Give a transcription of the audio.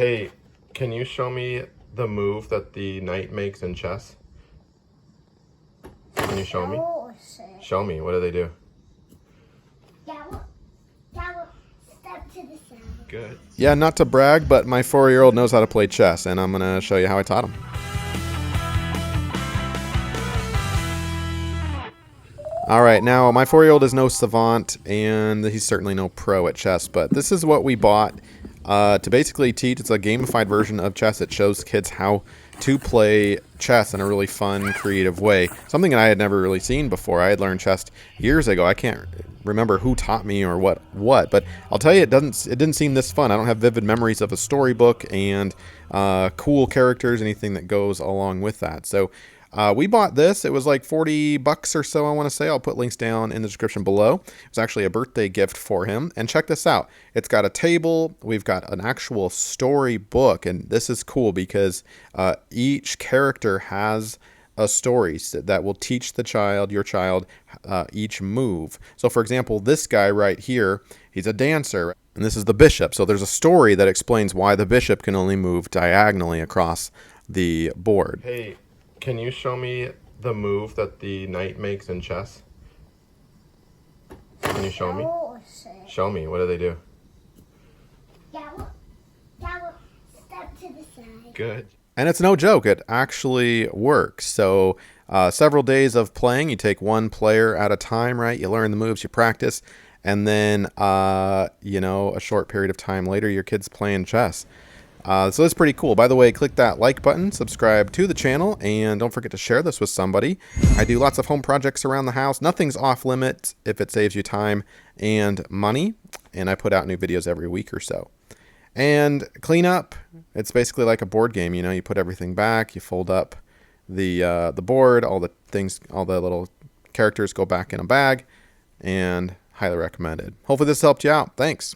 Hey, can you show me the move that the knight makes in chess? Can you show me? Show me. What do they do? Gallop, step to the side. Good. Yeah, not to brag, but my 4-year-old knows how to play chess, and I'm going to show you how I taught him. All right, now my 4-year-old is no savant, and he's certainly no pro at chess, but this is what we bought to basically teach. It's a gamified version of chess. It shows kids how to play chess in a really fun, creative way. Something that I had never really seen before. I had learned chess years ago. I can't remember who taught me or what, but I'll tell you, it didn't seem this fun. I don't have vivid memories of a storybook and cool characters, anything that goes along with that. So we bought this. It was like $40 or so, I want to say. I'll put links down in the description below. It was actually a birthday gift for him. And check this out. It's got a table. We've got an actual story book. And this is cool because each character has a story that will teach your child, each move. So, for example, this guy right here, he's a dancer. And this is the bishop. So there's a story that explains why the bishop can only move diagonally across the board. Hey, can you show me the move that the knight makes in chess? Can you show me? Show me. What do they do? Gallop, step to the side. Good. And it's no joke. It actually works. So several days of playing. You take one player at a time, right? You learn the moves, you practice. And then, a short period of time later, your kid's playing chess. So that's pretty cool. By the way, click that like button, subscribe to the channel, and don't forget to share this with somebody. I do lots of home projects around the house. Nothing's off limit if it saves you time and money, and I put out new videos every week or so. And clean up. It's basically like a board game. You put everything back, you fold up the board, all the little characters go back in a bag, and highly recommended. Hopefully this helped you out. Thanks.